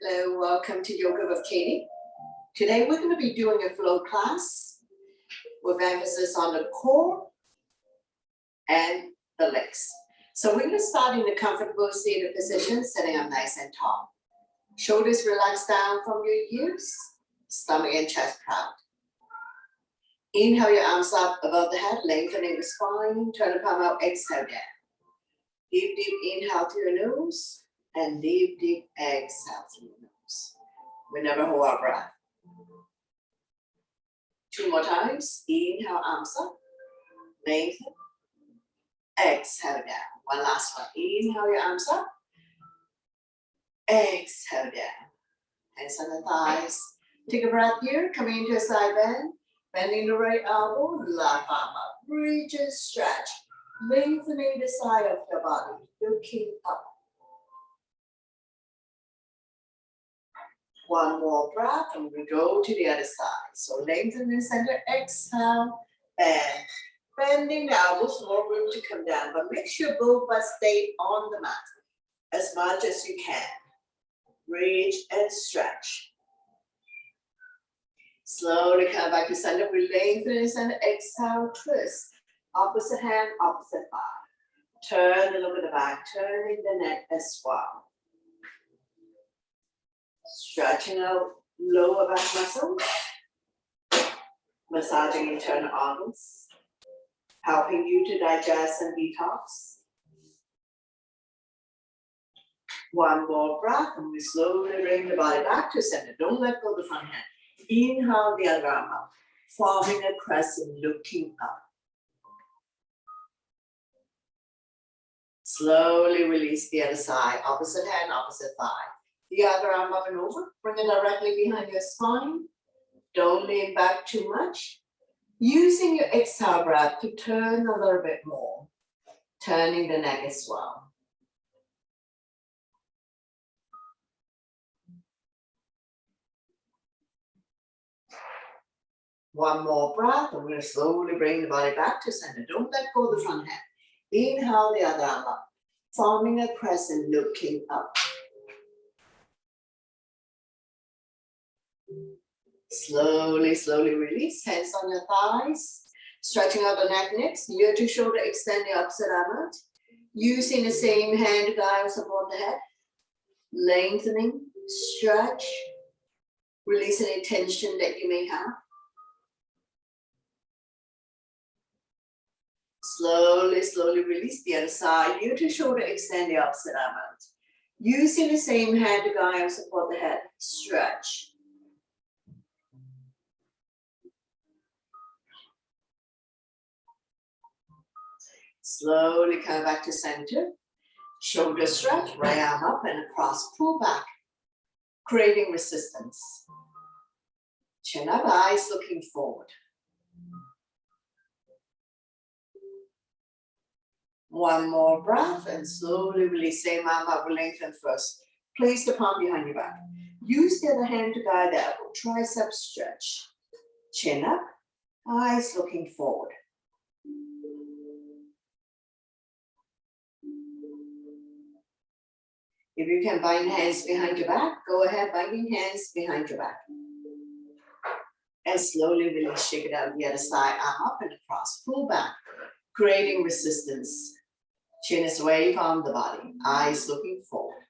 Hello, welcome to Yoga with Katie. Today we're going to be doing a flow class with emphasis on the core and the legs. So we're going to start in a comfortable seated position, sitting up nice and tall. Shoulders relax down from your ears, stomach and chest proud. Inhale your arms up above the head, lengthening the spine, turn the palm out, exhale down. Deep, deep inhale through your nose and deep, deep exhale through your nose. We never hold our breath. 2 more times. Inhale, arms up, lengthen, exhale down. One last one. Inhale your arms up, exhale down. Hands on the thighs. Take a breath here, coming into a side bend. Bending the right elbow, left arm up. Reach and stretch. Lengthening the side of your body, looking up. One more breath and we go to the other side. So lengthen the center, exhale, bend. Bending the elbows, more room to come down, but make sure both butts stay on the mat as much as you can. Reach and stretch. Slowly come back to center. We lengthen the center, exhale, twist. Opposite hand, opposite thigh. Turn and look at the back, turning the neck as well. Stretching out lower back muscles. Massaging internal organs. Helping you to digest and detox. One more breath and we slowly bring the body back to center. Don't let go of the front hand. Inhale the other arm up, forming a crescent, looking up. Slowly release the other side, opposite hand, opposite thigh. The other arm up and over, bring it directly behind your spine. Don't lean back too much. Using your exhale breath to turn a little bit more, turning the neck as well. One more breath, and we're going to slowly bring the body back to center. Don't let go of the front hand. Inhale the other arm up, forming a crescent, looking up. Slowly, slowly release, hands on your thighs. Stretching out the neck next, ear to shoulder, extend the opposite arm out. Using the same hand to guide and support the head. Lengthening, stretch, release any tension that you may have. Slowly, slowly release the other side. Ear to shoulder, extend the opposite arm out. Using the same hand to guide and support the head. Stretch. Slowly come back to center. Shoulder stretch, right arm up and across, pull back. Creating resistance. Chin up, eyes looking forward. One more breath and slowly release. Same arm up, lengthen first. Place the palm behind your back. Use the other hand to guide the elbow. Tricep stretch. Chin up, eyes looking forward. If you can bind hands behind your back, go ahead, binding hands behind your back. And slowly release, shake it out the other side, arm up and across, pull back, creating resistance. Chin is away from the body, eyes looking forward.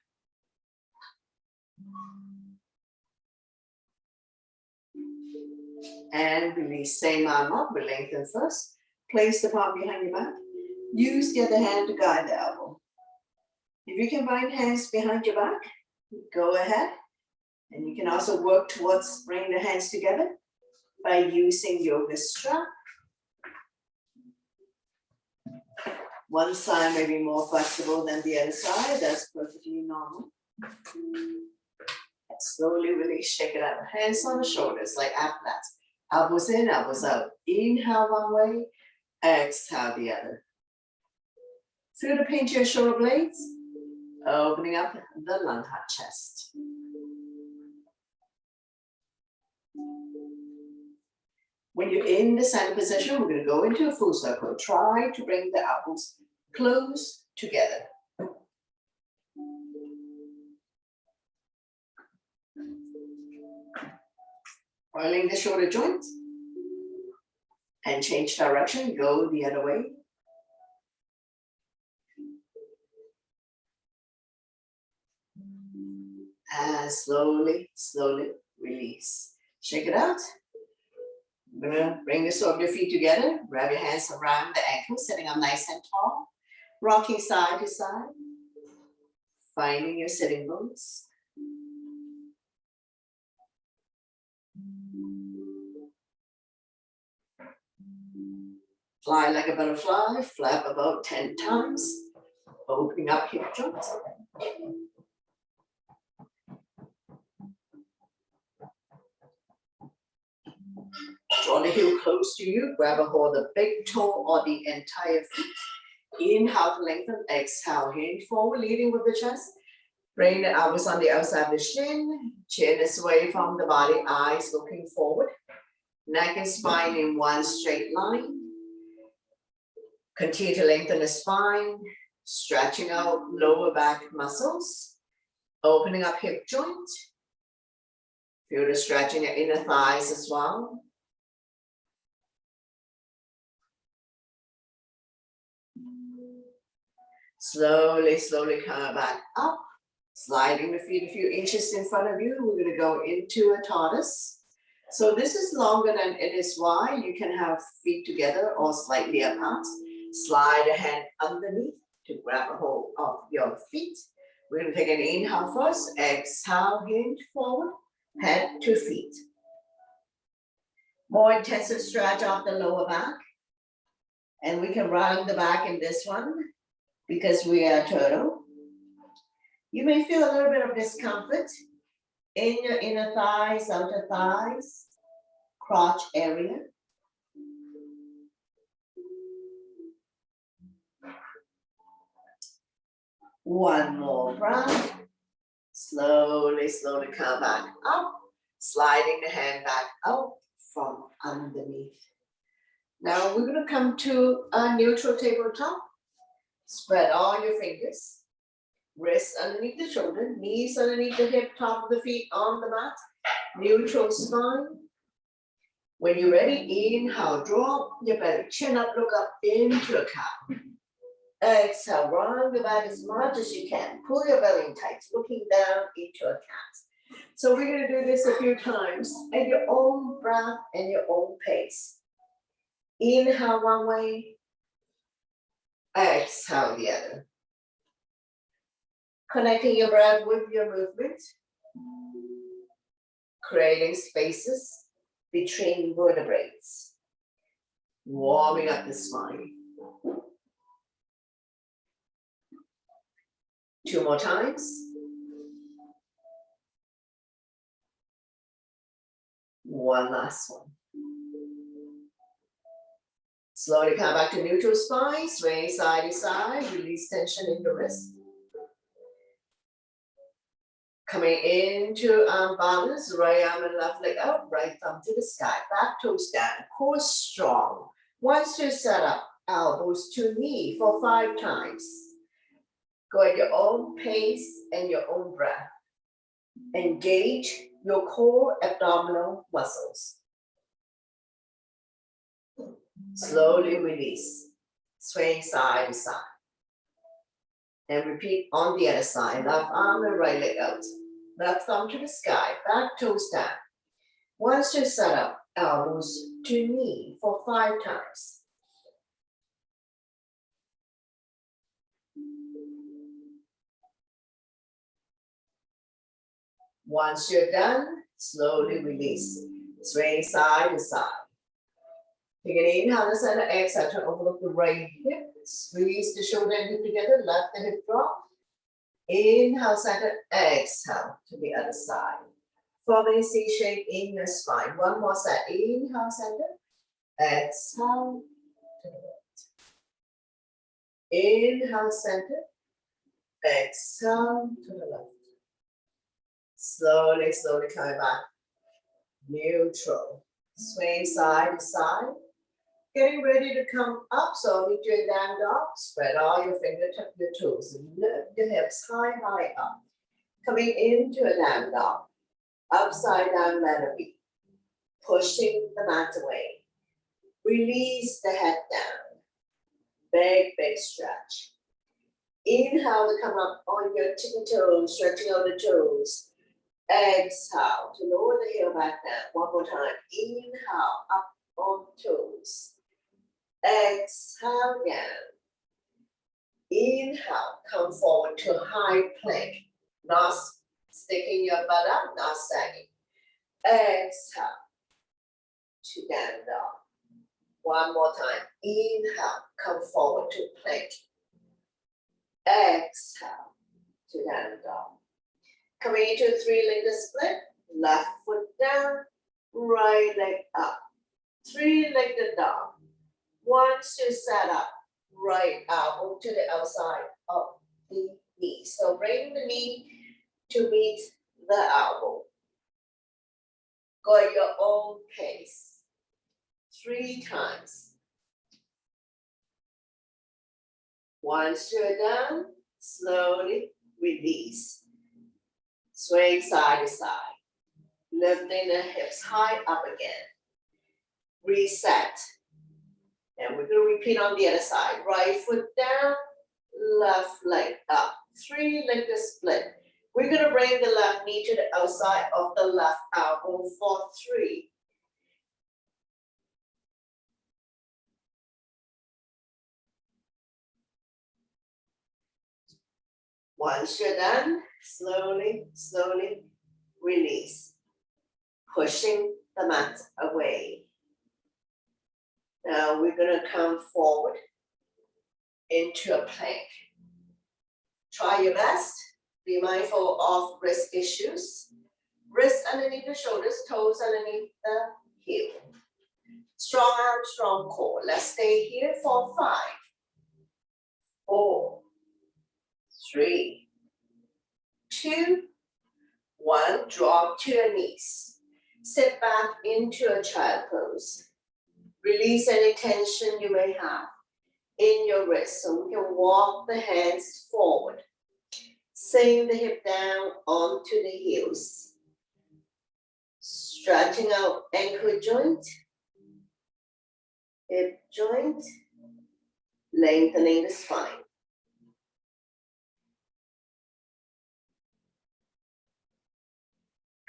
And release, same arm up, we lengthen first. Place the palm behind your back. Use the other hand to guide the elbow. If you can bind hands behind your back, go ahead. And you can also work towards bringing the hands together by using yoga strap. One side may be more flexible than the other side. That's perfectly normal. And slowly release, shake it out. Hands on the shoulders like athletes. Elbows in, elbows out. Inhale one way, exhale the other. Feel the pain to your shoulder blades. Opening up the lung heart chest. When you're in the center position, we're going to go into a full circle. Try to bring the elbows close together. Oiling the shoulder joint. And change direction, go the other way. And slowly, slowly release. Shake it out. I'm gonna bring the sole of your feet together. Grab your hands around the ankles, sitting up nice and tall. Rocking side to side. Finding your sitting bones. Fly like a butterfly, flap about 10 times. Opening up hip joints. Draw the heel close to you. Grab a hold of the big toe or the entire feet. Inhale to lengthen. Exhale, hinge forward, leading with the chest. Bring the elbows on the outside of the shin. Chin is away from the body. Eyes looking forward. Neck and spine in one straight line. Continue to lengthen the spine. Stretching out lower back muscles. Opening up hip joint. Feel the stretch in your inner thighs as well. Slowly, slowly come back up. Sliding the feet a few inches in front of you. We're going to go into a tortoise. So this is longer than it is wide. You can have feet together or slightly apart. Slide a hand underneath to grab a hold of your feet. We're going to take an inhale first. Exhale, hinge forward, head to feet. More intensive stretch off the lower back. And we can round the back in this one because we are turtle. You may feel a little bit of discomfort in your inner thighs, outer thighs, crotch area. One more breath. Slowly, slowly come back up, sliding the hand back out from underneath. Now we're going to come to a neutral tabletop. Spread all your fingers. Wrists underneath the shoulder, knees underneath the hip, top of the feet on the mat. Neutral spine. When you're ready, inhale, drop your belly, chin up, look up into a cow. Exhale, round the back as much as you can. Pull your belly in tight, looking down into a cat. So we're going to do this a few times at your own breath and your own pace. Inhale one way, exhale the other. Connecting your breath with your movement, creating spaces between vertebrae, warming up the spine. 2 more times. One last one. Slowly come back to neutral spine, swing side to side, release tension in the wrist. Coming into arm balance, right arm and left leg up, right thumb to the sky, back toes down, core strong. Once you're set up, elbows to knee for 5 times. Go at your own pace and your own breath. Engage your core abdominal muscles. Slowly release, swaying side to side. And repeat on the other side, left arm and right leg out. Left thumb to the sky, back toes down. Once you're set up, elbows to knee for 5 times. Once you're done, slowly release. Swing side to side. Take an inhale to center, exhale to overlook the right hip. Squeeze the shoulder and hip together, let the hip drop. Inhale, center, exhale to the other side. Forming C shape in your spine. One more set. Inhale, center, exhale to the right. Inhale, center, exhale to the left. Slowly, slowly coming back. Neutral. Swing side to side. Getting ready to come up, so meet your down dog. Spread all your fingertips, your toes, and lift your hips high, high up. Coming into a down dog. upside down melody, pushing the mat away. Release the head down. Big, big stretch. Inhale to come up on your tippy toes, stretching out the toes. Exhale to lower the heel back down. One more time. Inhale, up on toes. Exhale again. Inhale, come forward to high plank. Not sticking your butt up, not sagging. Exhale to down dog. One more time. Inhale, come forward to plank. Exhale to down dog. Coming into three-legged split. Left foot down, right leg up. Three-legged dog. Once you set up, right elbow to the outside of the knee. So bring the knee to meet the elbow. Go at your own pace. 3 times. Once you're done, slowly release. Swing side to side. Lifting the hips high up again. Reset. And we're going to repeat on the other side. Right foot down, left leg up. Three-legged split. We're going to bring the left knee to the outside of the left elbow for 3. Once you're done, slowly, slowly release. Pushing the mat away. Now we're going to come forward into a plank. Try your best. Be mindful of wrist issues. Wrists underneath the shoulders, toes underneath the heel. Strong arm, strong core. Let's stay here for 5, 4, 3, 2, 1. Drop to your knees. Sit back into a child pose. Release any tension you may have in your wrist. So we can walk the hands forward. Sink the hip down onto the heels. Stretching out ankle joint, hip joint, lengthening the spine.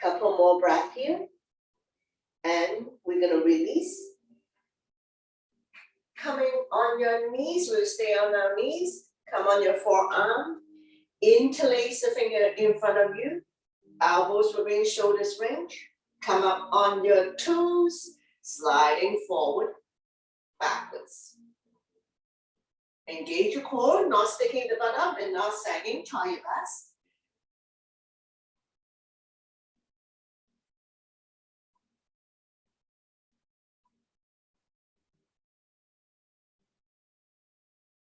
Couple more breaths here. And we're going to release. Coming on your knees, we'll stay on our knees. Come on your forearm. Interlace the finger in front of you. Elbows within shoulders range. Come up on your toes, sliding forward, backwards. Engage your core, not sticking the butt up and not sagging. Try your best.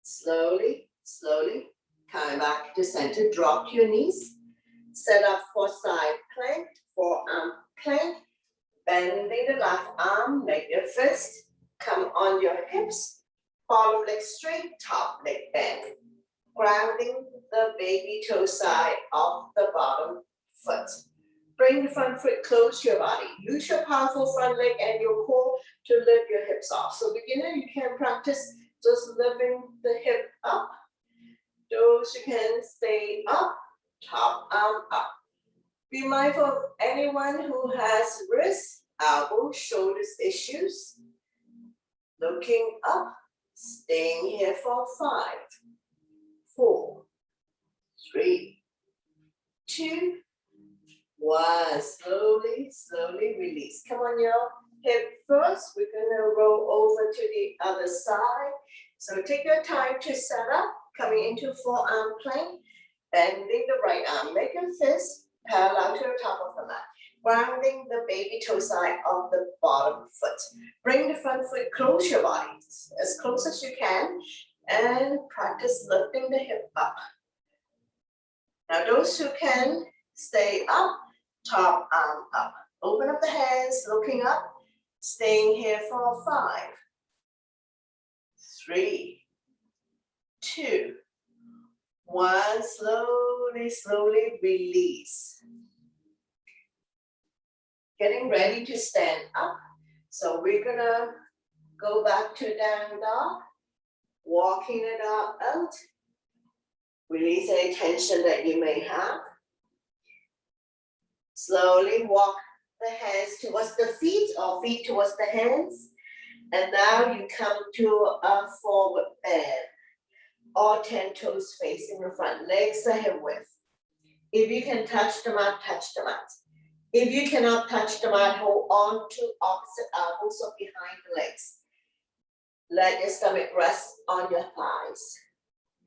Slowly, slowly, come back to center. Drop your knees. Set up for side plank, forearm plank. Bending the left arm, make your fist. Come on your hips. Bottom leg straight, top leg bend. Grounding the baby toe side of the bottom foot. Bring the front foot close to your body. Use your powerful front leg and your core to lift your hips off. So beginner, you can practice just lifting the hip up. Those who can stay up, top arm up. Be mindful of anyone who has wrist, elbow, shoulders issues. Looking up, staying here for 5, 4, 3, 2, 1. Slowly, slowly release. Come on your hip first. We're gonna roll over to the other side. So take your time to set up. Coming into forearm plank. Bending the right arm. Make your fist parallel to the top of the mat. Grounding the baby toe side of the bottom foot. Bring the front foot close your body as close as you can and practice lifting the hip up. Now those who can stay up, top arm up. Open up the hands, looking up, staying here for 5, 3, 2, 1. Slowly, slowly release. Getting ready to stand up. So we're gonna go back to down dog, walking it out. Release any tension that you may have. Slowly walk the hands towards the feet or feet towards the hands. And now you come to a forward bend. All 10 toes facing the front, legs are hip width. If you can touch the mat, touch the mat. If you cannot touch the mat, hold on to opposite elbows or behind the legs. Let your stomach rest on your thighs.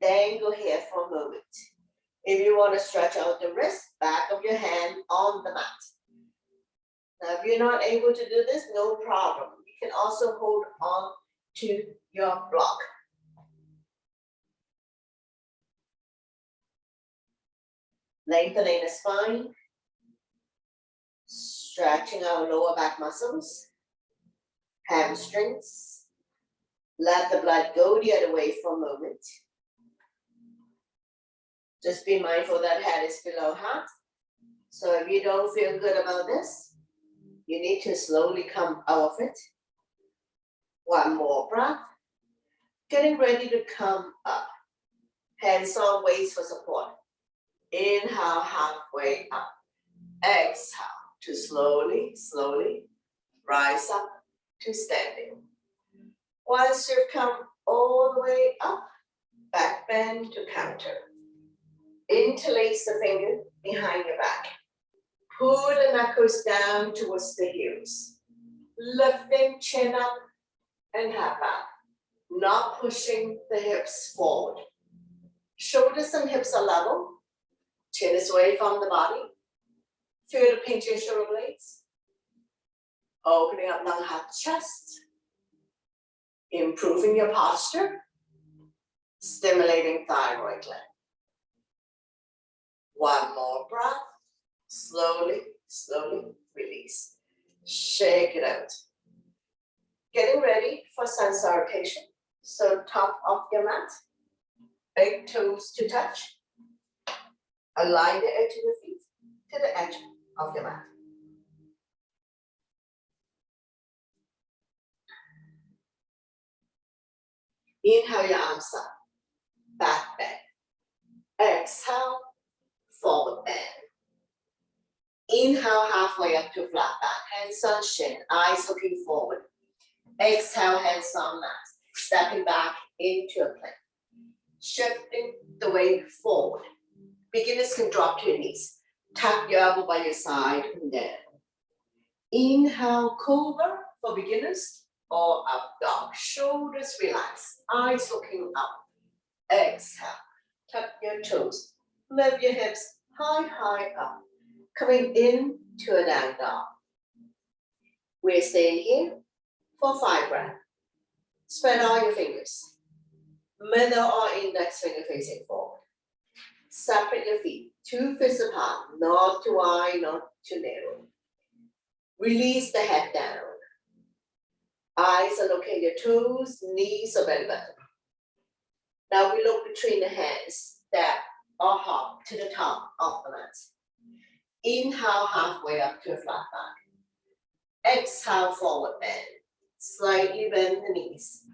Then go here for a moment. If you want to stretch out the wrist, back of your hand on the mat. Now, if you're not able to do this, no problem. You can also hold on to your block. Lengthening the spine, stretching our lower back muscles, hamstrings. Let the blood go the other way for a moment. Just be mindful that head is below heart. So if you don't feel good about this, you need to slowly come out of it. One more breath. Getting ready to come up. Hands on waist for support. Inhale, halfway up. Exhale to slowly, slowly rise up to standing. Once you've come all the way up, back bend to counter. Interlace the finger behind your back. Pull the knuckles down towards the heels. Lifting chin up and head back. Not pushing the hips forward. Shoulders and hips are level. Chin is away from the body. Feel the pinch in shoulder blades. Opening up long heart chest. Improving your posture. Stimulating thyroid gland. One more breath. Slowly, slowly release. Shake it out. Getting ready for sun salutation. So top of your mat. Big toes to touch. Align the edge of your feet to the edge of your mat. Inhale your arms up. Back bend. Exhale, forward bend. Inhale halfway up to flat back. Hands on shin, eyes looking forward. Exhale, hands on mat. Stepping back into a plank. Shifting the weight forward. Beginners can drop to your knees. Tap your elbow by your side and down. Inhale, cobra for beginners or up dog. Shoulders relax, eyes looking up. Exhale, tuck your toes. Lift your hips high, high up. Coming in to a down dog. We're staying here for 5 breaths. Spread all your fingers. Middle or index finger facing forward. Separate your feet, 2 fists apart, not too wide, not too narrow. Release the head down. Eyes are looking at your toes, knees or belly button. Now we look between the hands, step or hop to the top of the mat. Inhale halfway up to a flat back. Exhale, forward bend. Slightly bend the knees.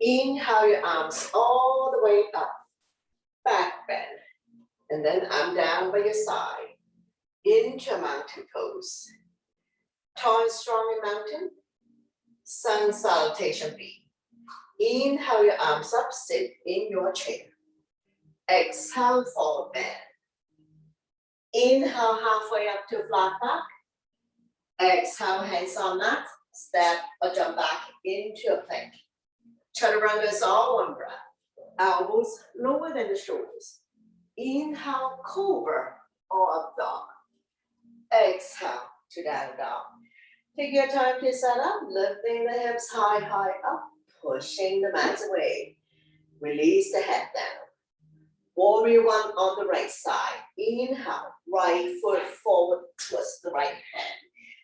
Inhale your arms all the way up. Back bend. And then arm down by your side. Into mountain pose. Tall and strong in mountain. Sun salutation B. Inhale your arms up, sit in your chair. Exhale, forward bend. Inhale halfway up to flat back. Exhale, hands on mat. Step or jump back into a plank. Chaturanga is all one breath. Elbows lower than the shoulders. Inhale, cobra or up dog. Exhale to down dog. Take your time to set up, lifting the hips high, high up, pushing the mat away. Release the head down. Warrior 1 on the right side. Inhale, right foot forward, twist the right hand.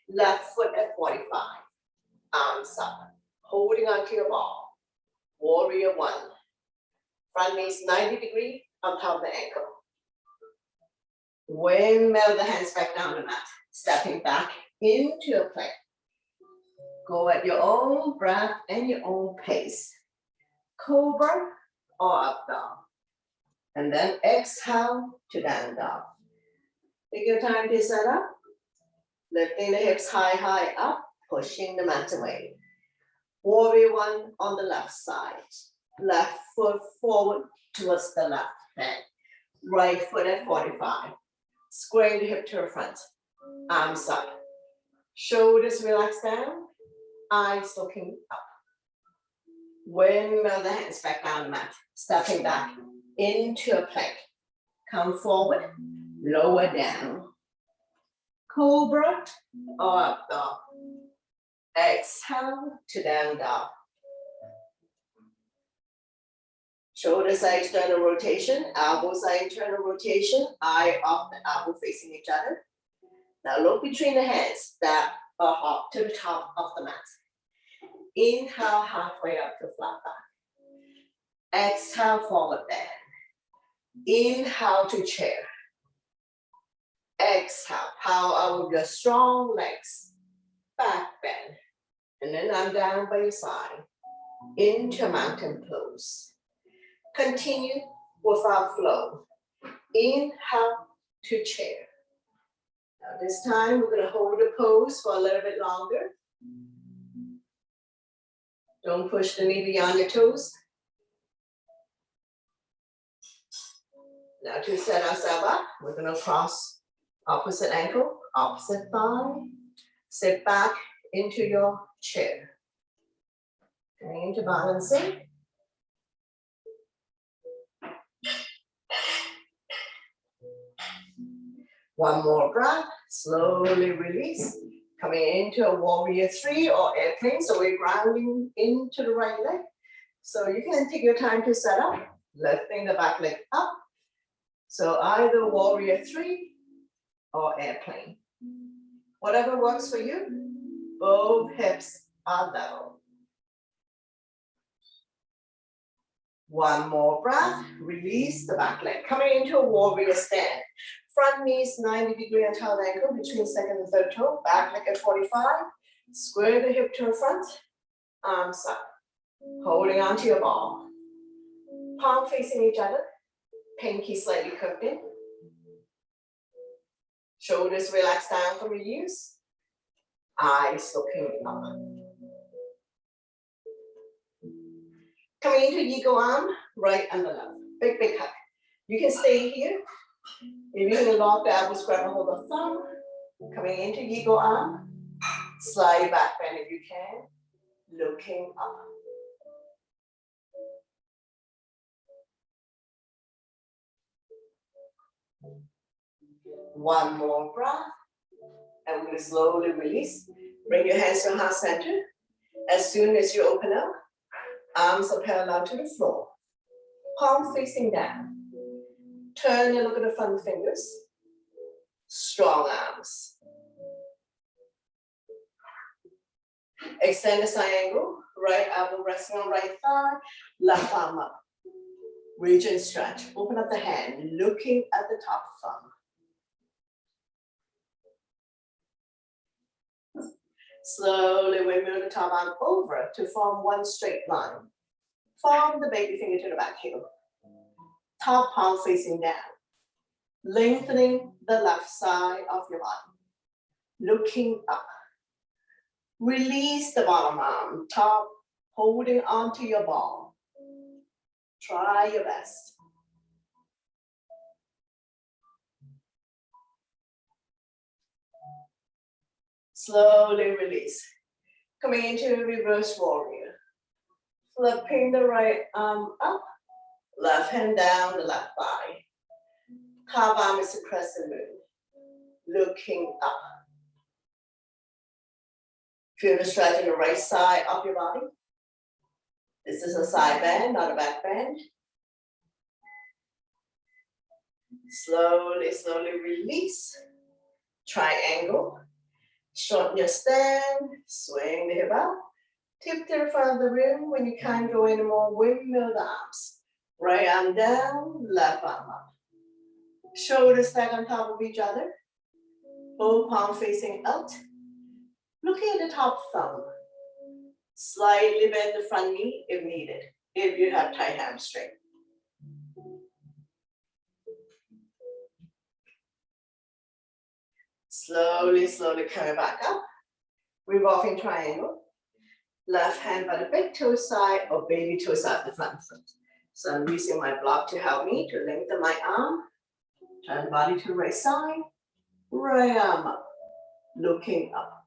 Left foot at 45. Arms up, holding onto your ball. Warrior 1. Front knees 90 degrees on top of the ankle. Windmill the hands back down the mat. Stepping back into a plank. Go at your own breath and your own pace. Cobra or up dog. And then exhale to down dog. Take your time to set up. Lifting the hips high, high up, pushing the mat away. Warrior one on the left side. Left foot forward towards the left hand. Right foot at 45. Square the hip to the front. Arms up. Shoulders relax down. Eyes looking up. Windmill the hands back down the mat. Stepping back into a plank. Come forward. Lower down. Cobra or up dog. Exhale to down dog. Shoulders are external rotation, elbows are internal rotation, eye up and elbow facing each other. Now look between the hands, step or hop to the top of the mat. Inhale halfway up to flat back. Exhale forward bend. Inhale to chair. Exhale, power out with your strong legs. Back bend. And then I'm down by your side. Into mountain pose. Continue with our flow. Inhale to chair. Now this time we're going to hold the pose for a little bit longer. Don't push the knee beyond your toes. Now to set ourselves up, we're going to cross opposite ankle, opposite thigh. Sit back into your chair. Going into balancing. One more breath, slowly release. Coming into a warrior three or airplane. So we're grounding into the right leg. So you can take your time to set up, lifting the back leg up. So either warrior three or airplane. Whatever works for you, both hips are level. One more breath, release the back leg. Coming into a warrior stand. Front knees 90-degree until ankle between second and third toe. Back leg at 45. Square the hip to the front. Arms up. Holding onto your ball. Palm facing each other. Pinky slightly curved in. Shoulders relax down from your ears. Eyes looking up. Coming into eagle arm, right and the left. Big, big hug. You can stay here. If you can lock the elbows, grab a hold of thumb. Coming into eagle arm. Slide back bend if you can. Looking up. One more breath. And we're going to slowly release. Bring your hands to heart center. As soon as you open up, arms are parallel to the floor. Palm facing down. Turn and look at the front fingers. Strong arms. Extend the side angle. Right elbow resting on right thigh. Left arm up. Reach and stretch. Open up the hand. Looking at the top thumb. Slowly windmill the top arm over to form one straight line. Form the baby finger to the back heel. Top palm facing down. Lengthening the left side of your body. Looking up. Release the bottom arm, top, holding onto your ball. Try your best. Slowly release. Coming into a reverse warrior. Flipping the right arm up, left hand down the left thigh. Top arm is the crescent moon. Looking up. Feel the stretch in the right side of your body. This is a side bend, not a back bend. Slowly, slowly release. Triangle. Shorten your stand, swing the hip out. Tip to the front of the room. When you can't go anymore, windmill the arms. Right arm down, left arm up. Shoulders stack on top of each other. Both palms facing out. Looking at the top thumb. Slightly bend the front knee if needed, if you have tight hamstring. Slowly, slowly coming back up. Revolving triangle. Left hand by the big toe side or baby toe side of the front foot. So I'm using my block to help me to lengthen my arm. Turn the body to the right side. Right arm up. Looking up.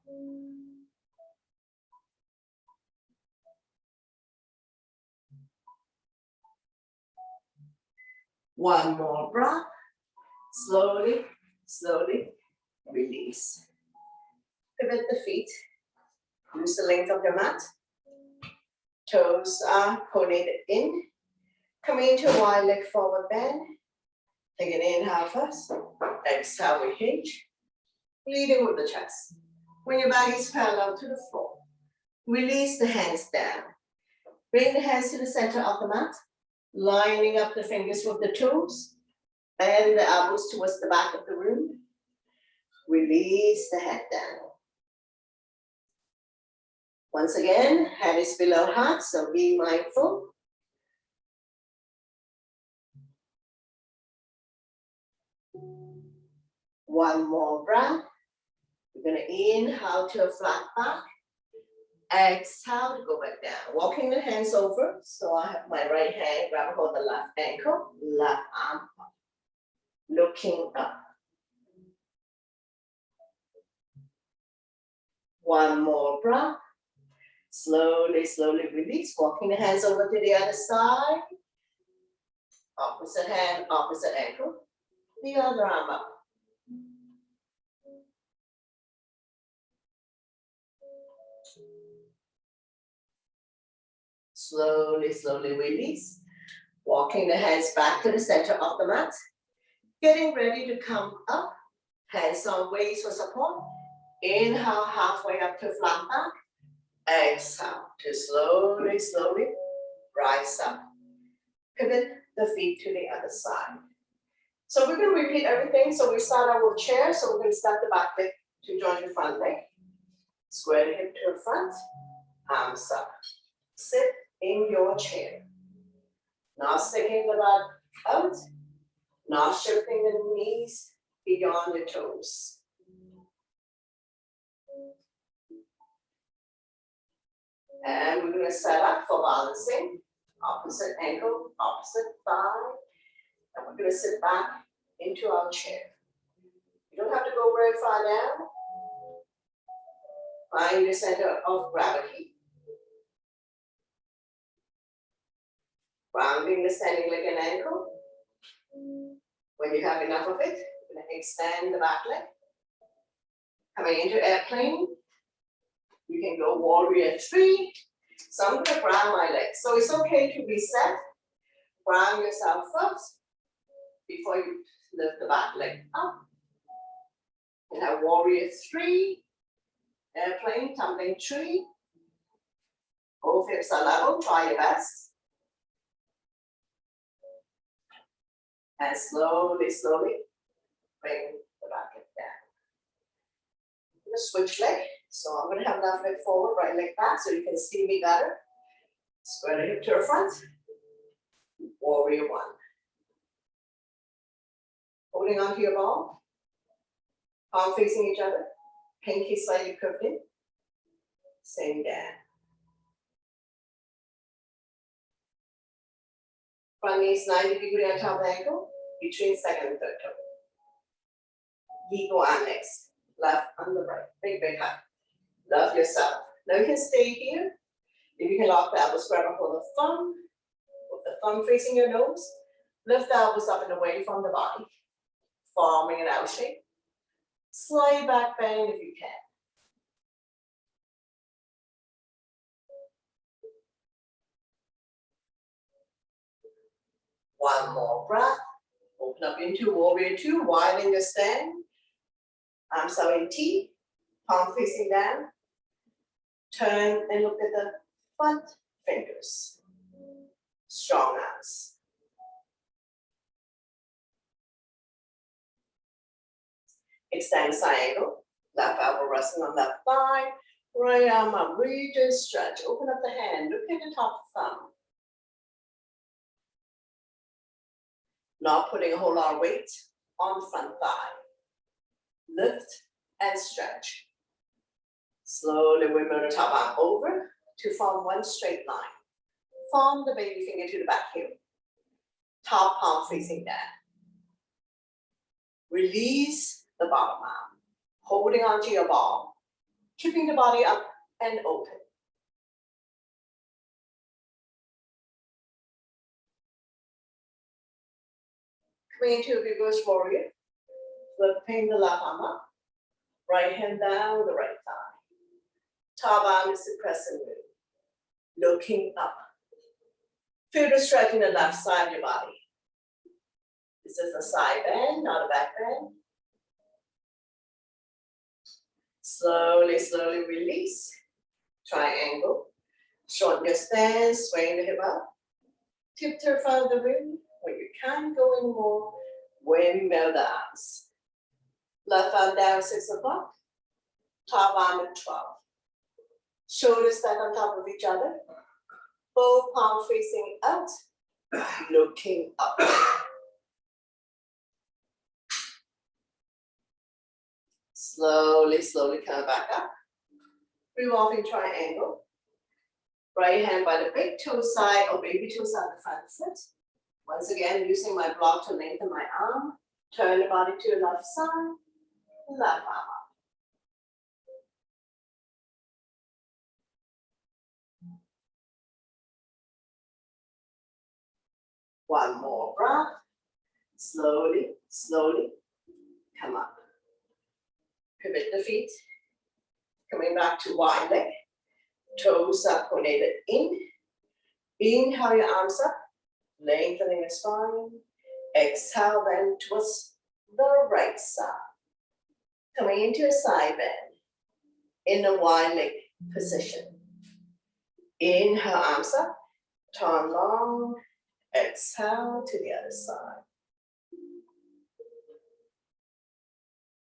One more breath. Slowly, slowly release. Pivot the feet. Use the length of your mat. Toes are coordinated in. Coming into a wide leg forward bend. Take an inhale first. Exhale, we hinge. Leading with the chest. When your back is parallel to the floor. Release the hands down. Bring the hands to the center of the mat. Lining up the fingers with the toes. Bend the elbows towards the back of the room. Release the head down. Once again, head is below heart, so be mindful. One more breath. We're going to inhale to a flat back. Exhale to go back down. Walking the hands over. So I have my right hand grab hold of the left ankle, left arm up. Looking up. One more breath. Slowly, slowly release. Walking the hands over to the other side. Opposite hand, opposite ankle. The other arm up. Slowly, slowly release. Walking the hands back to the center of the mat. Getting ready to come up. Hands on waist for support. Inhale, halfway up to flat back. Exhale to slowly, slowly rise up. Pivot the feet to the other side. So we're going to repeat everything. So we start out with chair. So we're going to start the back leg to join the front leg. Square the hip to the front. Arms up. Sit in your chair. Not sticking the butt out. Not shifting the knees beyond the toes. And we're going to set up for balancing. Opposite ankle, opposite thigh. And we're going to sit back into our chair. You don't have to go very far down. Find the center of gravity. Grounding the standing leg and ankle. When you have enough of it, you're going to extend the back leg. Coming into airplane. You can go warrior 3. So I'm going to ground my legs. So it's okay to reset. Ground yourself first before you lift the back leg up. You have warrior 3. Airplane, tumbling 3. Both hips are level. Try your best. And slowly, slowly bring the back leg down. I'm going to switch leg. So I'm going to have left leg forward, right leg back so you can see me better. Square the hip to the front. Warrior 1. Holding onto your ball. Palm facing each other. Pinky slightly curved in. Same down. Front knee is 90 degrees on top of the ankle. Between second and third toe. Ego arm next. Left on the right. Big, big hug. Love yourself. Now you can stay here. If you can lock the elbows, grab a hold of the thumb. With the thumb facing your nose. Lift the elbows up and away from the body. Forming an L shape. Slight back bend if you can. One more breath. Open up into warrior 2. Widen your stand. Arms out in T. Palm facing down. Turn and look at the front fingers. Strong arms. Extend side angle. Left elbow resting on left thigh. Right arm up, reach and stretch. Open up the hand, look at the top thumb. Not putting a whole lot of weight on the front thigh. Lift and stretch. Slowly we move the top arm over to form one straight line. Form the baby finger to the back heel. Top palm facing down. Release the bottom arm, holding onto your ball. Keeping the body up and open. Coming into a reverse warrior. Flipping the left arm up. Right hand down the right thigh. Top arm is the crescent moon. Looking up. Feel the stretch in the left side of your body. This is a side bend, not a back bend. Slowly, slowly release. Triangle. Shorten your stance, swaying the hip up. Tip to the front of the room. When you can't go anymore, windmill the arms. Left arm down 6 o'clock. Top arm at 12. Shoulders stack on top of each other. Both palms facing out. Looking up. Slowly, slowly come back up. Revolving triangle. Right hand by the big toe side or baby toe side of the front foot. Once again, using my block to lengthen my arm. Turn the body to the left side. Left arm up. One more breath. Slowly, slowly come up. Pivot the feet. Coming back to wide leg. Toes are coordinated in. Inhale your arms up. Lengthening the spine. Exhale, bend towards the right side. Coming into a side bend. In a wide leg position. Inhale, arms up. Turn long. Exhale to the other side.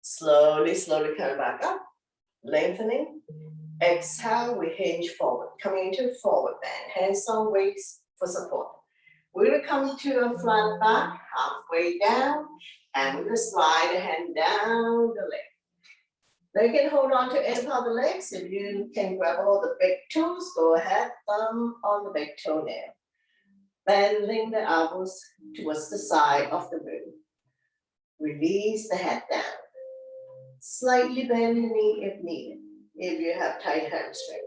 Slowly, slowly coming back up. Lengthening. Exhale, we hinge forward. Coming into a forward bend. Hands on waist for support. We're going to come to a flat back, halfway down, and we're going to slide the hand down the leg. Now you can hold on to any part of the legs. If you can grab all the big toes, go ahead, thumb on the big toenail. Bending the elbows towards the side of the room. Release the head down. Slightly bend the knee if needed, if you have tight hamstring.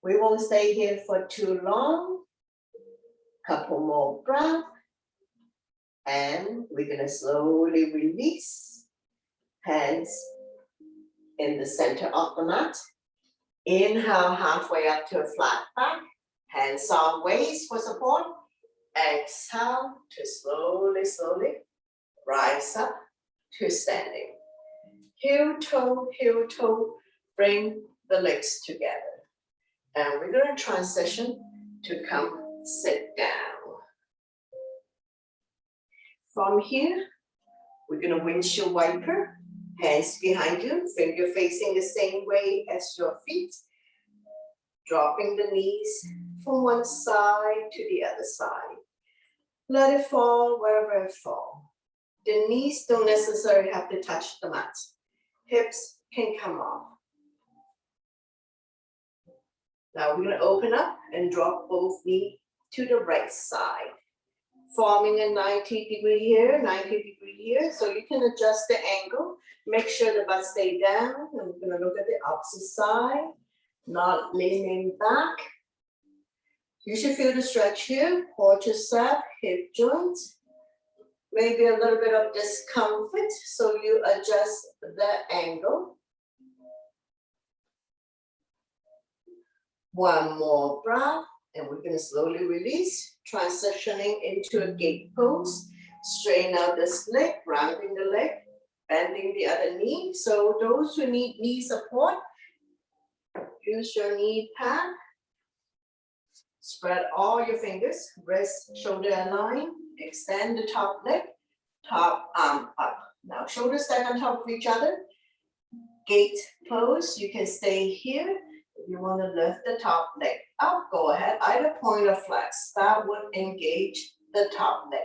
We won't stay here for too long. Couple more breaths. And we're gonna slowly release. Hands in the center of the mat. Inhale halfway up to a flat back. Hands on waist for support. Exhale to slowly, slowly rise up to standing. Heel toe, bring the legs together. And we're going to transition to come sit down. From here, we're going to windshield wiper. Hands behind you, finger facing the same way as your feet. Dropping the knees from one side to the other side. Let it fall wherever it falls. The knees don't necessarily have to touch the mat. Hips can come off. Now we're going to open up and drop both knees to the right side. Forming a 90-degree here, 90-degree here. So you can adjust the angle. Make sure the butt stay down. And we're going to look at the opposite side. Not leaning back. You should feel the stretch here. Quadricep, hip joints. Maybe a little bit of discomfort. So you adjust the angle. One more breath. And we're going to slowly release. Transitioning into a gate pose. Straighten out the split, rounding the leg, bending the other knee. So those who need knee support, use your knee pad. Spread all your fingers, wrist, shoulder align, extend the top leg, top arm up. Now shoulders stack on top of each other. Gate pose, you can stay here. If you want to lift the top leg up, go ahead, either point or flex. That would engage the top leg.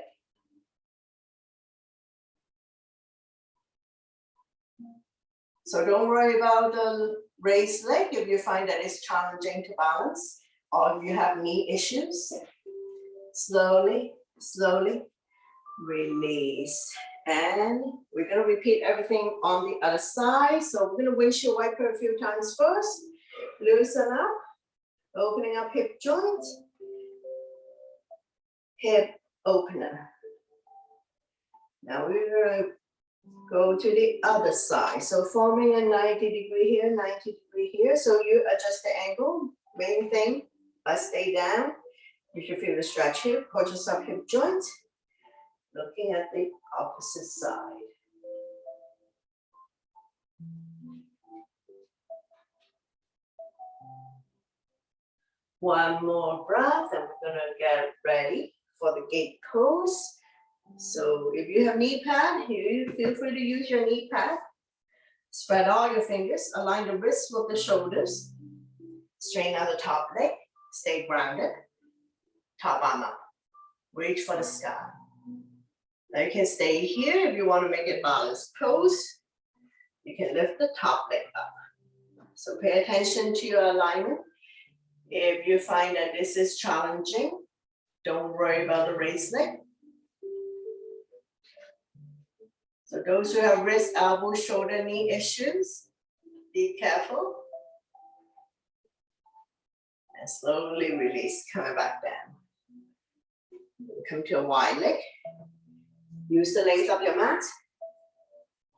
So don't worry about the raised leg if you find that it's challenging to balance or if you have knee issues. Slowly, slowly release. And we're going to repeat everything on the other side. So we're going to windshield wiper a few times first. Loosen up, opening up hip joint, hip opener. Now we're going to go to the other side. So forming a 90-degree here, 90-degree here. So you adjust the angle. Main thing, stay down. You should feel the stretch here. Purchase up hip joint. Looking at the opposite side. One more breath, and we're gonna get ready for the gate pose. So if you have knee pad, you feel free to use your knee pad. Spread all your fingers, align the wrists with the shoulders. Straighten out the top leg, stay grounded. Top arm up, reach for the sky. Now you can stay here if you want to make it balanced pose. You can lift the top leg up. So pay attention to your alignment. If you find that this is challenging, don't worry about the raised leg. So those who have wrist, elbow, shoulder, knee issues, be careful. And slowly release, coming back down. Come to a wide leg. Use the length of your mat.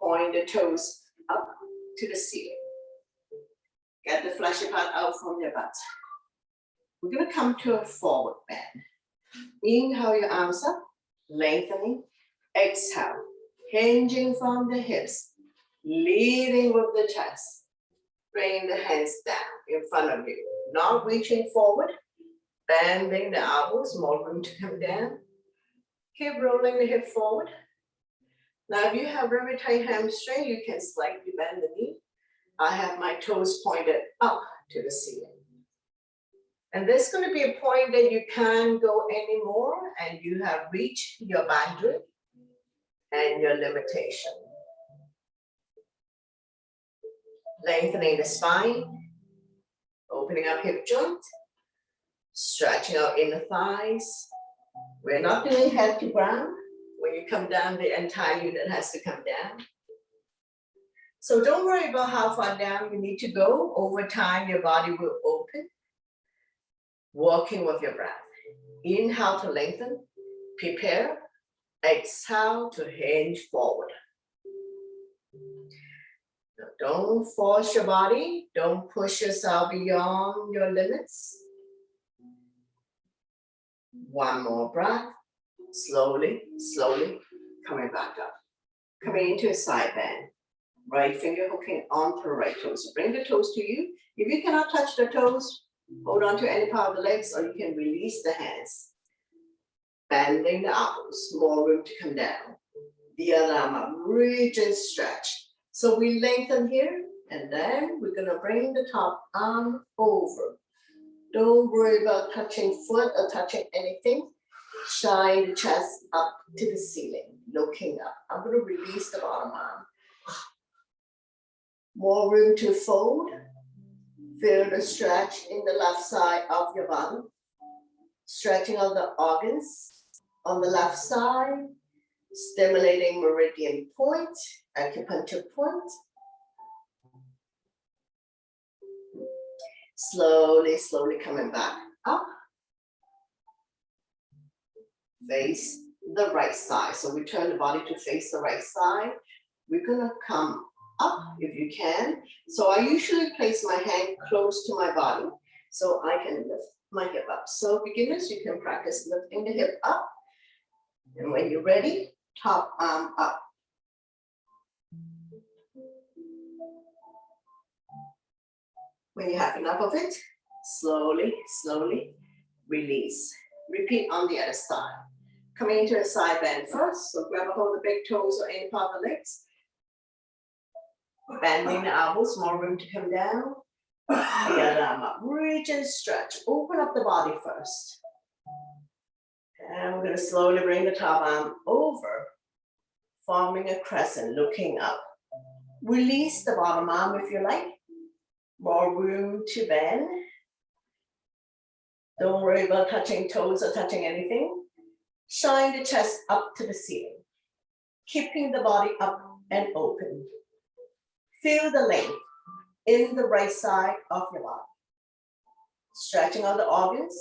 Point the toes up to the ceiling. Get the fleshy part out from your butt. We're going to come to a forward bend. Inhale your arms up, lengthening. Exhale, hinging from the hips, leading with the chest. Bring the hands down in front of you. Not reaching forward, bending the elbows, more room to come down. Keep rolling the hip forward. Now, if you have very tight hamstring, you can slightly bend the knee. I have my toes pointed up to the ceiling. And there's going to be a point that you can't go anymore, and you have reached your boundary and your limitation. Lengthening the spine, opening up hip joint, stretching out inner thighs. We're not doing head to ground. When you come down, the entire unit has to come down. So don't worry about how far down you need to go. Over time, your body will open. Walking with your breath. Inhale to lengthen, prepare. Exhale to hinge forward. Now, don't force your body. Don't push yourself beyond your limits. One more breath. Slowly, slowly coming back up. Coming into a side bend. Right finger hooking onto the right toes. So bring the toes to you. If you cannot touch the toes, hold on to any part of the legs, or you can release the hands. Bending the elbows, more room to come down. The other arm up, reach and stretch. So we lengthen here, and then we're gonna bring the top arm over. Don't worry about touching foot or touching anything. Shine the chest up to the ceiling, looking up. I'm gonna release the bottom arm. More room to fold. Feel the stretch in the left side of your body. Stretching of the organs on the left side, stimulating meridian point, acupuncture point. Slowly, slowly coming back up. Face the right side. So we turn the body to face the right side. We're gonna come up if you can. So I usually place my hand close to my body so I can lift my hip up. So beginners, you can practice lifting the hip up. And when you're ready, top arm up. When you have enough of it, slowly, slowly release. Repeat on the other side. Coming into a side bend first, so grab a hold of the big toes or any part of the legs. Bending the elbows, more room to come down. The other arm up, reach and stretch. Open up the body first. And we're going to slowly bring the top arm over, forming a crescent, looking up. Release the bottom arm if you like. More room to bend. Don't worry about touching toes or touching anything. Shine the chest up to the ceiling, keeping the body up and open. Feel the length in the right side of your body. Stretching out the organs,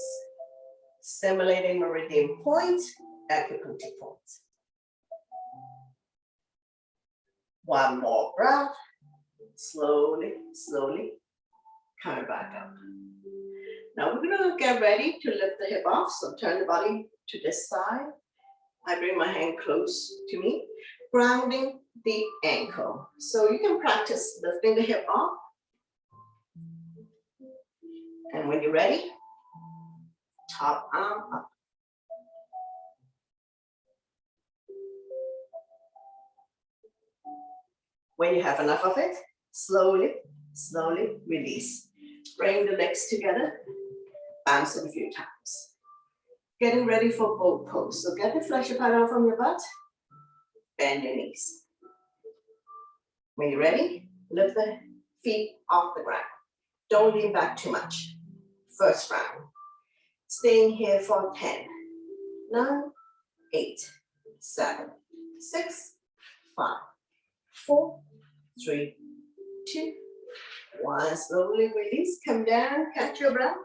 stimulating meridian point, acupuncture point. One more breath. Slowly, slowly, coming back up. Now we're going to get ready to lift the hip off. So turn the body to this side. I bring my hand close to me, grounding the ankle. So you can practice lifting the hip off. And when you're ready, top arm up. When you have enough of it, slowly, slowly release. Bring the legs together, bounce it a few times. Getting ready for boat pose. So get the flexor pattern from your butt, bend your knees. When you're ready, lift the feet off the ground. Don't lean back too much. First round. Staying here for 10, 9, 8, 7, 6, 5, 4, 3, 2, 1. Slowly release, come down, catch your breath.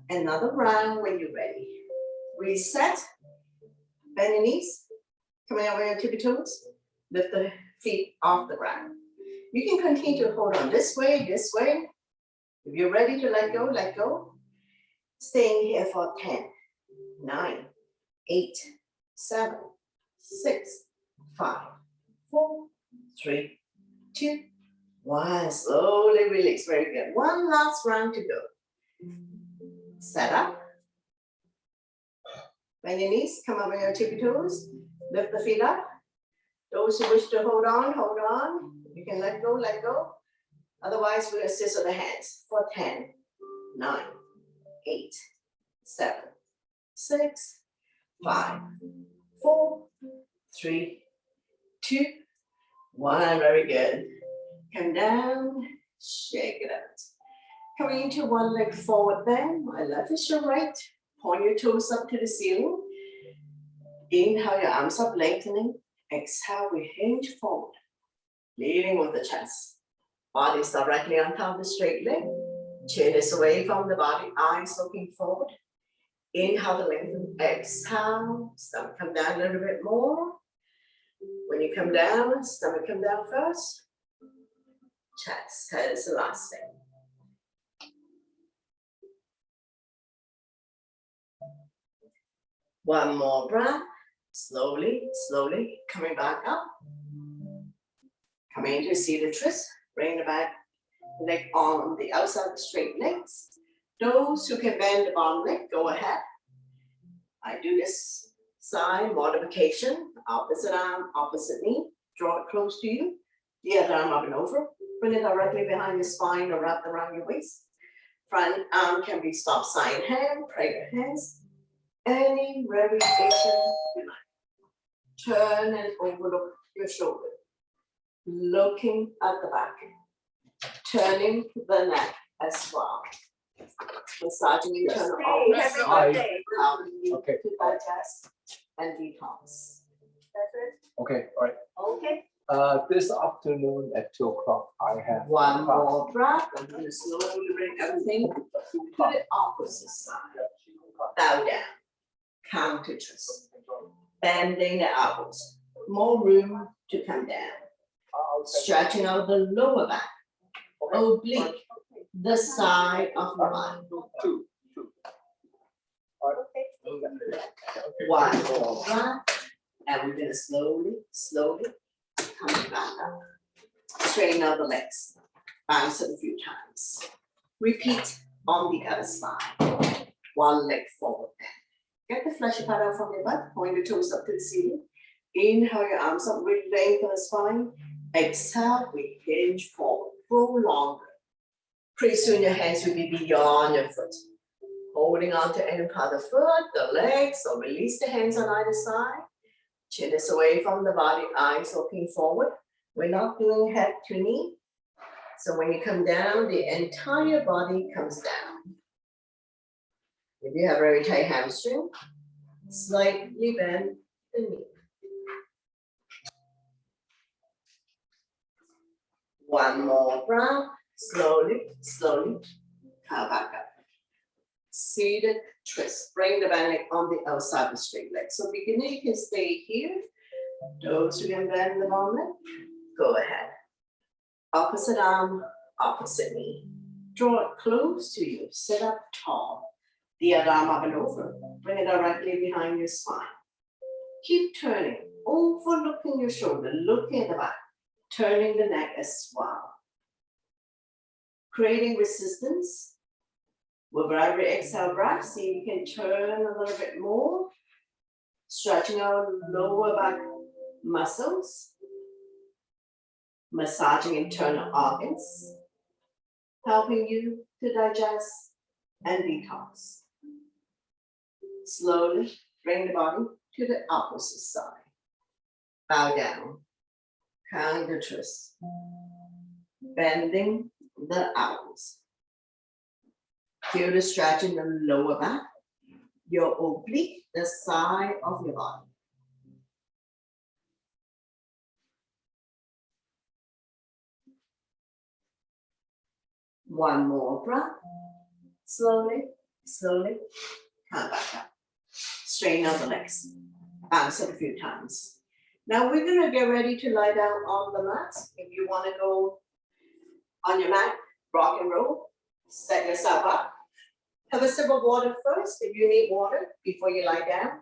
Another round when you're ready. Reset, bend your knees, coming over your tippy toes, lift the feet off the ground. You can continue to hold on this way, this way. If you're ready to let go, let go. Staying here for 10, 9, 8, 7, 6, 5, 4, 3, 2, 1. Slowly release, very good. One last round to go. Set up. Bend your knees, come over your tippy toes, lift the feet up. Those who wish to hold on, hold on. You can let go, let go. Otherwise, we'll assist with the hands for 10, 9, 8, 7, 6, 5, 4, 3, 2, 1. Very good. Come down, shake it out. Coming into one leg forward bend. My left is your right. Point your toes up to the ceiling. Inhale, your arms up, lengthening. Exhale, we hinge forward, leading with the chest. Body is directly on top of the straight leg. Chin is away from the body, eyes looking forward. Inhale to lengthen. Exhale, stomach come down a little bit more. When you come down, stomach come down first. Chest, head is the last thing. One more breath, slowly, slowly, coming back up. Coming into seated twist, bring the back leg on the outside of the straight legs. Those who can bend the bottom leg, go ahead. I do this side modification, opposite arm, opposite knee, draw it close to you. The other arm up and over, bring it directly behind your spine or wrap around your waist. Front arm can be stop sign hand, prayer hands. Any variation you like. Turn and overlook your shoulder. Looking at the back. Turning the neck as well. Massaging internal organs. Allowing you to digest and detox. That's it? Okay, all right. Okay. This afternoon at 2 o'clock, I have One more breath. I'm going to slowly bring everything to the opposite side. Bow down. Counter twist. Bending the elbows. More room to come down. Stretching out the lower back. Oblique. The side of the body. Two. One more breath. And we're going to slowly, slowly come back up. Straighten out the legs. Bounce it a few times. Repeat on the other side. one leg forward bend. Get the fleshy part out from your butt, point your toes up to the ceiling. Inhale your arms up, really lengthen the spine. Exhale, we hinge forward, grow longer. Pretty soon your hands will be beyond your foot. Holding on to any part of the foot, the legs, or release the hands on either side. Chin is away from the body, eyes looking forward. We're not doing head to knee. So when you come down, the entire body comes down. If you have very tight hamstring, slightly bend the knee. One more breath, slowly, slowly, come back up. Seated twist, bring the back leg on the outside of the straight leg. So beginning, you can stay here. Those who can bend the bone leg, go ahead. Opposite arm, opposite knee. Draw it close to you, sit up tall. The other arm up and over, bring it directly behind your spine. Keep turning, overlooking your shoulder, looking at the back, turning the neck as well. Creating resistance. With every exhale breath, see if you can turn a little bit more. Stretching out lower back muscles. Massaging internal organs. Helping you to digest and detox. Slowly bring the body to the opposite side. Bow down. Count the twist. Bending the elbows. Feel the stretch in the lower back, your oblique, the side of your body. One more breath. Slowly, slowly, come back up. Straighten out the legs. Bounce it a few times. Now we're gonna get ready to lie down on the mat. If you wanna go on your mat, rock and roll, set yourself up. Have a sip of water first if you need water before you lie down.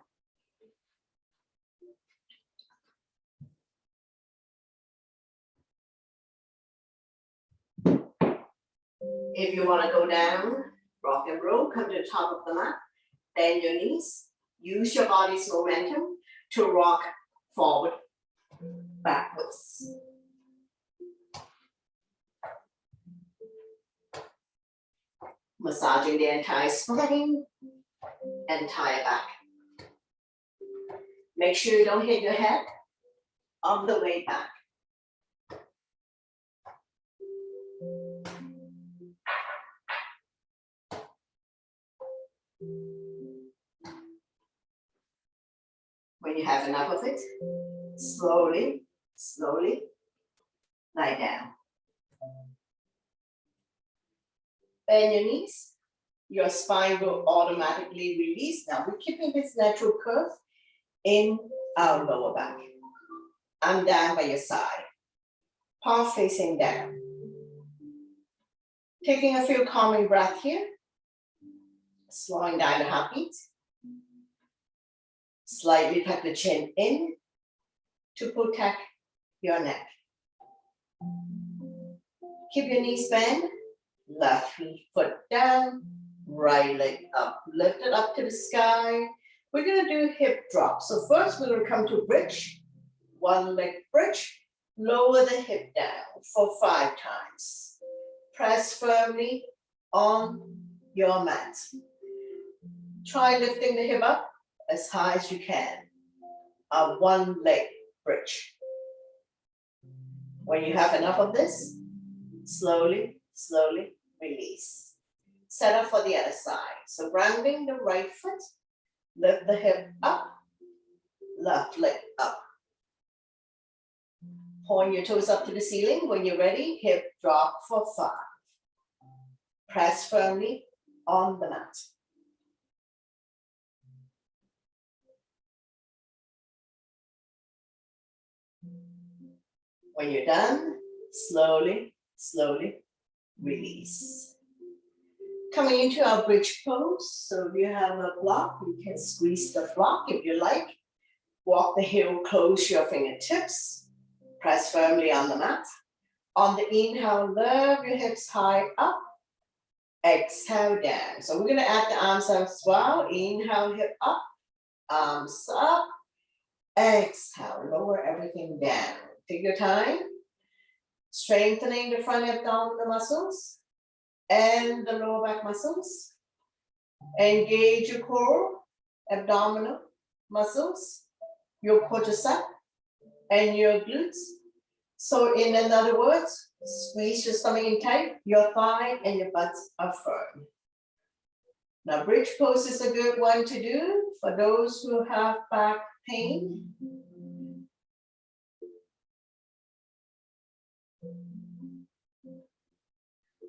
If you want to go down, rock and roll, come to the top of the mat, bend your knees, use your body's momentum to rock forward, backwards. Massaging the entire spine, entire back. Make sure you don't hit your head on the way back. When you have enough of it, slowly, slowly lie down. Bend your knees, your spine will automatically release. Now we're keeping this natural curve in our lower back. I'm down by your side, palm facing down. Taking a few calming breaths here, slowing down the heartbeat. Slightly tuck the chin in to protect your neck. Keep your knees bent, left foot down, right leg up, lift it up to the sky. We're gonna do hip drop. So first we're gonna come to bridge, one leg bridge, lower the hip down for 5 times. Press firmly on your mat. Try lifting the hip up as high as you can. A one leg bridge. When you have enough of this, slowly, slowly release. Set up for the other side. So grounding the right foot, lift the hip up, left leg up. Point your toes up to the ceiling. When you're ready, hip drop for 5. Press firmly on the mat. When you're done, slowly, slowly release. Coming into our bridge pose. So if you have a block, you can squeeze the block if you like. Walk the heel, close your fingertips. Press firmly on the mat. On the inhale, lift your hips high up. exhale down. So we're gonna add the arms as well. Inhale, hip up, arms up, exhale, lower everything down. Take your time. Strengthening the front abdominal muscles and the lower back muscles. Engage your core, abdominal muscles, your quadricep, and your glutes. So in other words, squeeze your stomach in tight, your thigh and your butts are firm. Now bridge pose is a good one to do for those who have back pain.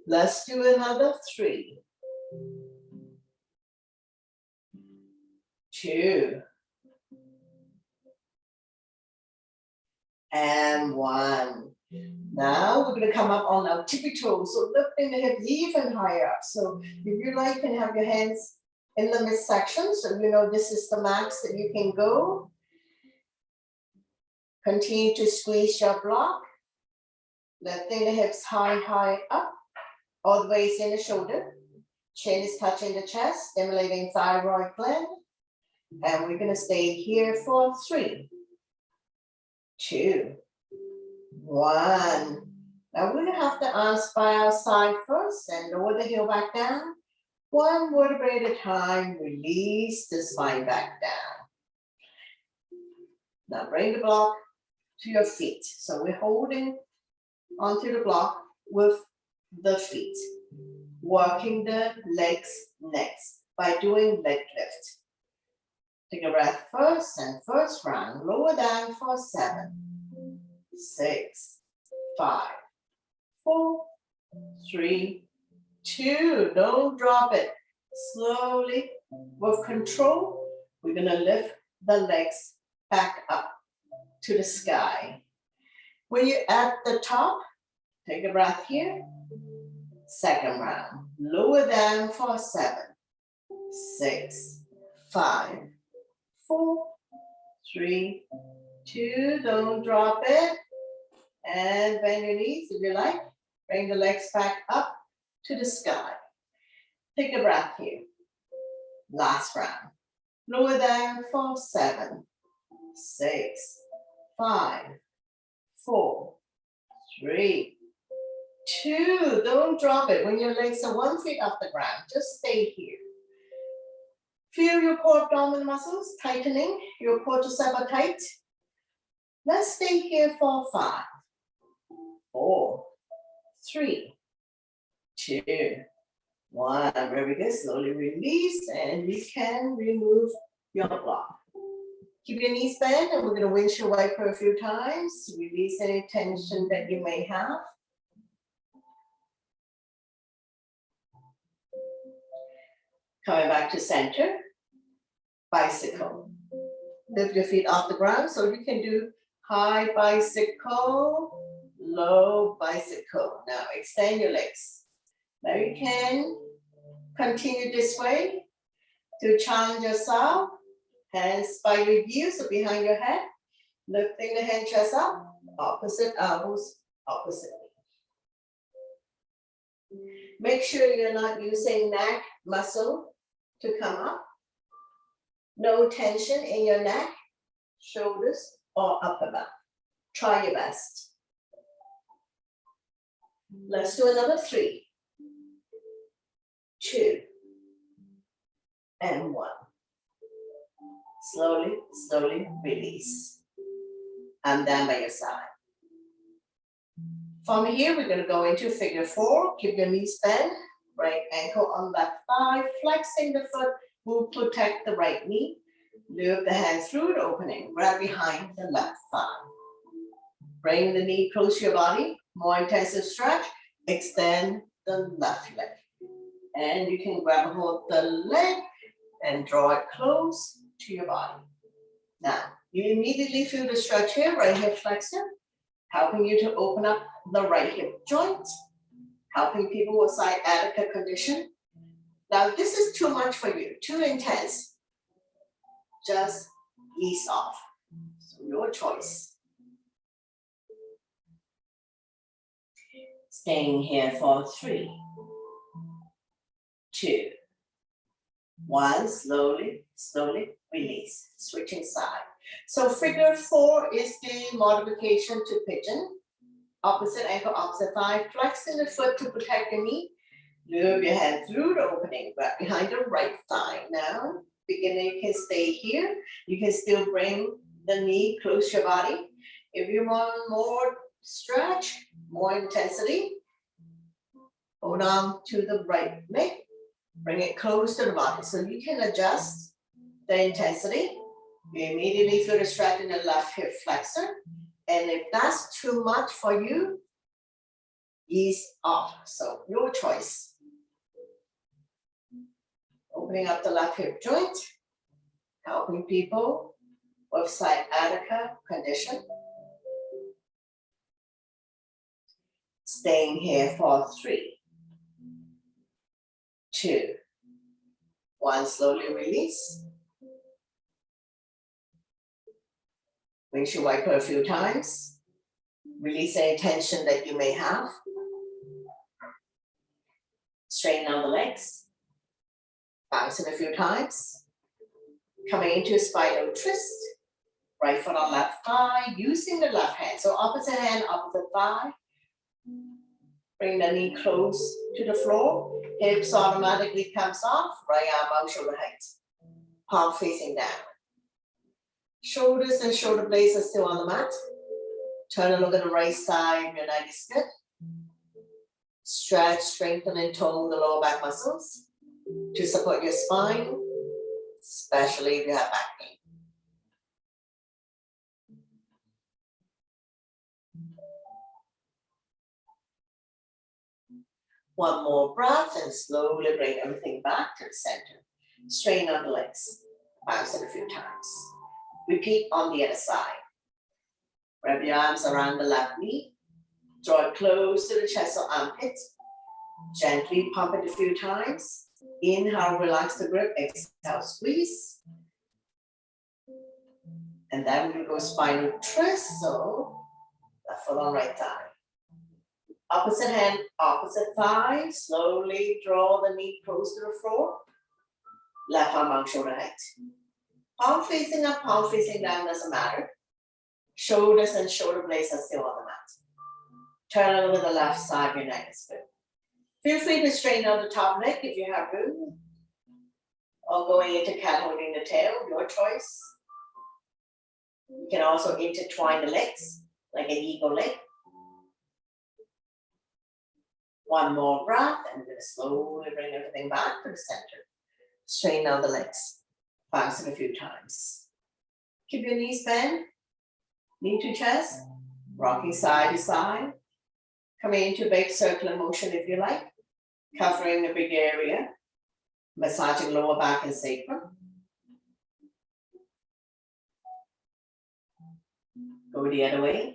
Let's do another 3, 2, and 1. Now we're going to come up on our tippy toes, so lifting the hips even higher up. So if you like, you can have your hands in the midsection, so you know this is the max that you can go. Continue to squeeze your block, lifting the hips high up, all the way in the shoulder. Chin is touching the chest, stimulating thyroid gland. And we're going to stay here for 3, 2, 1. Now we're going to have the arms by our side first and lower the heel back down. 1 vertebrae at a time, release the spine back down. Now bring the block to your feet. So we're holding onto the block with the feet, working the legs next by doing leg lift. Take a breath first and first round, lower down for 7, 6, 5, 4, 3, 2, don't drop it. Slowly, with control, we're gonna lift the legs back up to the sky. When you're at the top, take a breath here. Second round, lower down for 7, 6, 5, 4, 3, 2, don't drop it. And bend your knees if you like. Bring the legs back up to the sky. Take a breath here. Last round. Lower down for 7, 6, 5, 4, 3, 2. Don't drop it. When your legs are 1 foot off the ground, just stay here. Feel your core abdominal muscles tightening. Your quadriceps are tight. Let's stay here for 5, 4, 3, 2, 1. Very good. Slowly release, and you can remove your block. Keep your knees bent, and we're going to windshield wiper a few times. Release any tension that you may have. Coming back to center. Bicycle. Lift your feet off the ground, so you can do high bicycle, low bicycle. Now extend your legs. Now you can continue this way to challenge yourself. Hands by your heels or behind your head. Lifting the hand chest up, opposite elbows, opposite knee. Make sure you're not using neck muscle to come up. No tension in your neck, shoulders, or upper back. Try your best. Let's do another 3, 2, and 1. Slowly, slowly release. I'm down by your side. From here, we're going to go into figure 4. Keep your knees bent, right ankle on left thigh, flexing the foot. Will protect the right knee. Lift the hands through the opening, right behind the left thigh. Bring the knee close to your body. More intensive stretch. Extend the left leg. And you can grab a hold of the leg and draw it close to your body. Now, you immediately feel the stretch here, right hip flexor, helping you to open up the right hip joint, helping people with sciatica condition. Now, this is too much for you, too intense. Just ease off. So your choice. Staying here for 3, 2, 1, slowly, slowly release, switching side. So figure 4 is the modification to pigeon. Opposite ankle, opposite thigh, flexing the foot to protect the knee. Move your hand through the opening, right behind the right thigh. Now, beginner, you can stay here. You can still bring the knee close to your body. If you want more stretch, more intensity, hold on to the right leg, bring it close to the body. So you can adjust the intensity. You immediately feel the stretch in the left hip flexor. And if that's too much for you, ease off. So your choice. Opening up the left hip joint, helping people with sciatica condition. Staying here for 3, 2, 1, slowly release. Windshield wiper a few times. Release any tension that you may have. Straighten out the legs. Bounce it a few times. Coming into a spinal twist. Right foot on left thigh, using the left hand. So opposite hand, opposite thigh. Bring the knee close to the floor. Hips automatically comes off. Right arm out, shoulder height. Palm facing down. Shoulders and shoulder blades are still on the mat. Turn and look at the right side, your neck is good. Stretch, strengthen, and tone the lower back muscles to support your spine, especially if you have back pain. One more breath and slowly bring everything back to the center. Straighten out the legs, bounce it a few times. Repeat on the other side. Wrap your arms around the left knee. Draw it close to the chest or armpit. Gently pump it a few times. Inhale, relax the grip. Exhale, squeeze. And then we go spinal twist. So left foot on right thigh. Opposite hand, opposite thigh. Slowly draw the knee close to the floor. Left arm on shoulder height. Palm facing up, palm facing down, doesn't matter. Shoulders and shoulder blades are still on the mat. Turn over the left side, your neck is good. Feel free to straighten out the top neck if you have room. Or going into cat holding the tail, your choice. You can also intertwine the legs, like an eagle leg. One more breath, and we're going to slowly bring everything back to the center. Straighten out the legs. Bounce it a few times. Keep your knees bent. Knee to chest. Rocking side to side. Coming into a big circular motion if you like. Covering the big area. Massaging lower back and sacrum. Go the other way.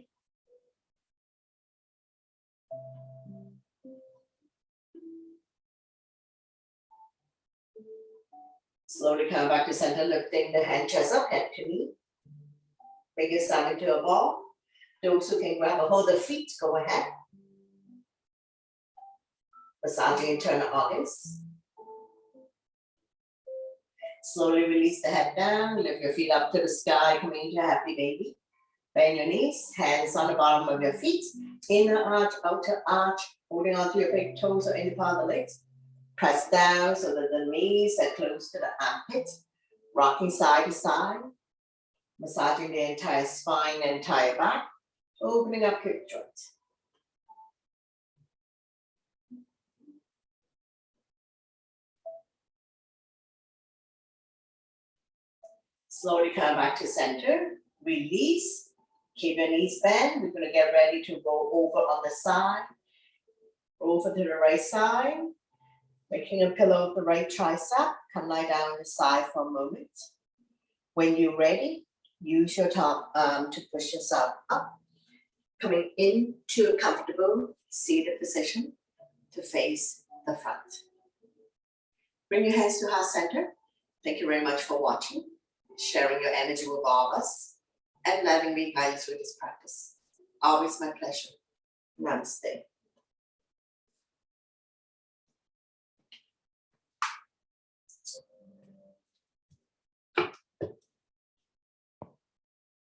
Slowly come back to center, lifting the hand chest up, head to knee. Bring your stomach to a ball. Those who can grab a hold of the feet, go ahead. Massaging internal organs. Slowly release the head down, lift your feet up to the sky, coming into a happy baby. Bend your knees, hands on the bottom of your feet. Inner arch, outer arch, holding onto your big toes or any part of the legs. Press down so that the knees are close to the armpit. Rocking side to side. Massaging the entire spine and entire back. Opening up hip joint. Slowly come back to center. Release. Keep your knees bent. We're going to get ready to roll over on the side. Roll over to the right side. Making a pillow of the right tricep. Come lie down on the side for a moment. When you're ready, use your top arm to push yourself up. Coming into a comfortable seated position to face the front. Bring your hands to heart center. Thank you very much for watching, sharing your energy with all of us, and letting me guide you through this practice. Always my pleasure. Namaste.